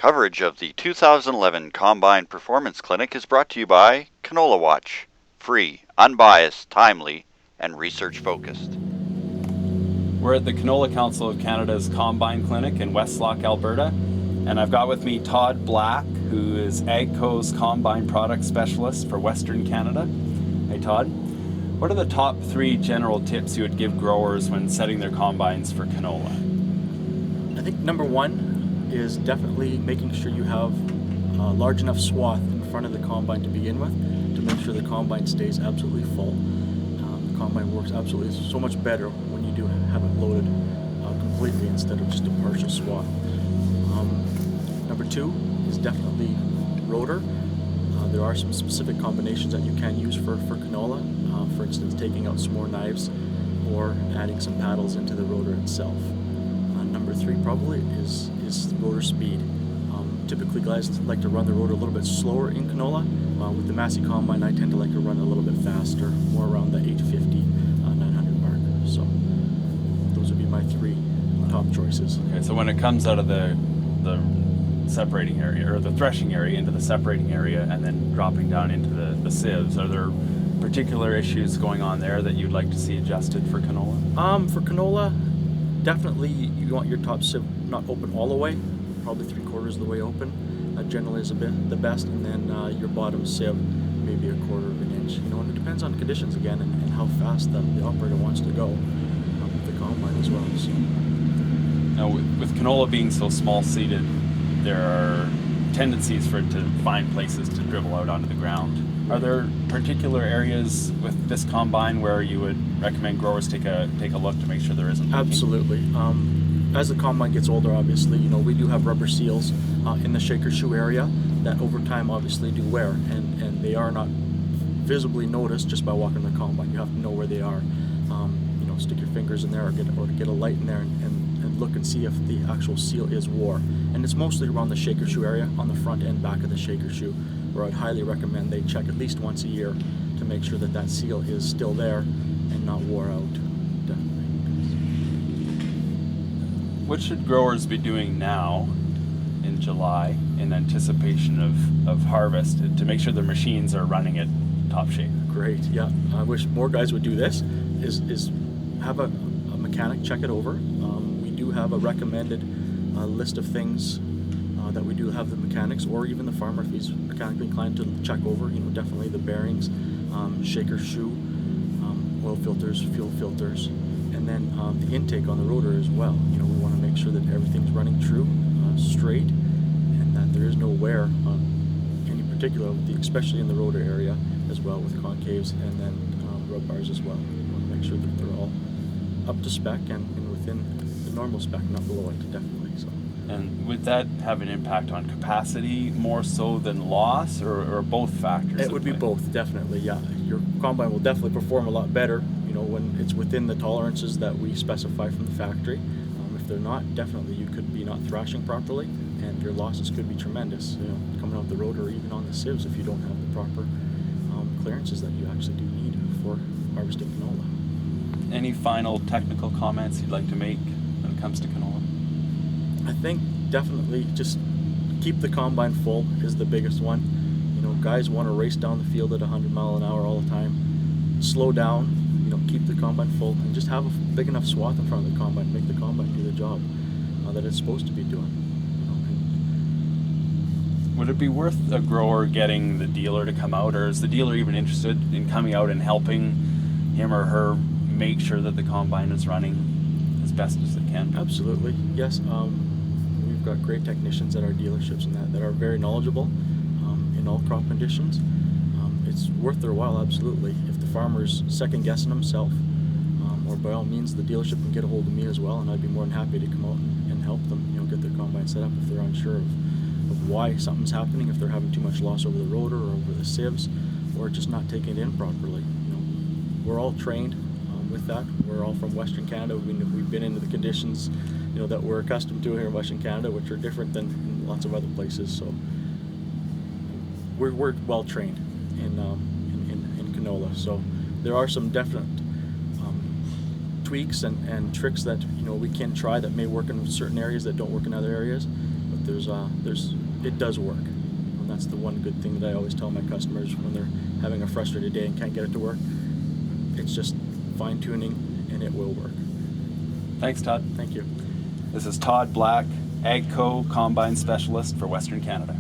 Coverage of the 2011 Combine Performance Clinic is brought to you by Canola Watch. Free, unbiased, timely, and research-focused. We're at the Canola Council of Canada's Combine Clinic in Westlock, Alberta, and I've got with me Todd Black, who is AGCO's Combine Product Specialist for Western Canada. Hey Todd, what are the top 3 general tips you would give growers when setting their combines for canola? I think number 1 is definitely making sure you have a large enough swath in front of the combine to begin with to make sure the combine stays absolutely full. The combine works absolutely so much better when you do have it loaded completely instead of just a partial swath. Number 2 is definitely rotor. There are some specific combinations that you can use for canola. For instance, taking out some more knives or adding some paddles into the rotor itself. Number 3 probably is rotor speed. Typically guys like to run the rotor a little bit slower in canola. With the Massey combine I tend to like to run it a little bit faster, more around the 850, 900 mark. So those would be my 3 top choices. Okay, so when it comes out of the separating area, or the threshing area into the separating area, and then dropping down into the sieves, are there particular issues going on there that you'd like to see adjusted for canola? For canola, definitely you want your top sieve not open all the way, probably 3/4 of the way open. That generally is the best, and then your bottom sieve maybe 1/4 of an inch. And it depends on conditions again and how fast the operator wants to go with the combine as well. So. Now, with canola being so small seeded, there are tendencies for it to find places to dribble out onto the ground. Are there particular areas with this combine where you would recommend growers take a look to make sure there isn't leaking? Absolutely. As the combine gets older, obviously, we do have rubber seals in the shaker shoe area that over time obviously do wear, and they are not visibly noticed just by walking the combine. You have to know where they are. Stick your fingers in there or get a light in there and look and see if the actual seal is wore. And it's mostly around the shaker shoe area on the front and back of the shaker shoe, where I'd highly recommend they check at least once a year to make sure that seal is still there and not wore out. Definitely. What should growers be doing now in July in anticipation of harvest to make sure their machines are running at top shape? Great, yeah. I wish more guys would do this, is have a mechanic check it over. We do have a recommended list of things that we do have the mechanics, or even the farmer if he's mechanically inclined, to check over. Definitely the bearings, shaker shoe, oil filters, fuel filters, and then the intake on the rotor as well. We want to make sure that everything's running true, straight, and that there is no wear on any particular, especially in the rotor area as well, with concaves and then rub bars as well. We want to make sure that they're all up to spec and within the normal spec, not below it, definitely. So. And would that have an impact on capacity more so than loss, or both factors? It would be both, definitely, yeah. Your combine will definitely perform a lot better, when it's within the tolerances that we specify from the factory. If they're not, definitely you could be not thrashing properly, and your losses could be tremendous, coming out the rotor or even on the sieves if you don't have the proper clearances that you actually do need for harvesting canola. Any final technical comments you'd like to make when it comes to canola? I think definitely just keep the combine full is the biggest one. Guys want to race down the field at 100 miles an hour all the time. Slow down, keep the combine full, and just have a big enough swath in front of the combine, make the combine do the job that it's supposed to be doing. Would it be worth a grower getting the dealer to come out, or is the dealer even interested in coming out and helping him or her make sure that the combine is running as best as it can? Absolutely, yes. We've got great technicians at our dealerships and that are very knowledgeable in all crop conditions. It's worth their while, absolutely. If the farmer's second guessing himself, or by all means the dealership can get a hold of me as well, and I'd be more than happy to come out and help them get their combine set up if they're unsure of why something's happening, if they're having too much loss over the rotor or over the sieves, or just not taking it in properly. We're all trained with that. We're all from Western Canada. We've been into the conditions that we're accustomed to here in Western Canada, which are different than in lots of other places. So we're well trained in canola. So there are some definite tweaks and tricks that we can try that may work in certain areas that don't work in other areas. But there's it does work. And that's the one good thing that I always tell my customers when they're having a frustrated day and can't get it to work. It's just fine-tuning, and it will work. Thanks, Todd. Thank you. This is Todd Black, AGCO Combine Specialist for Western Canada.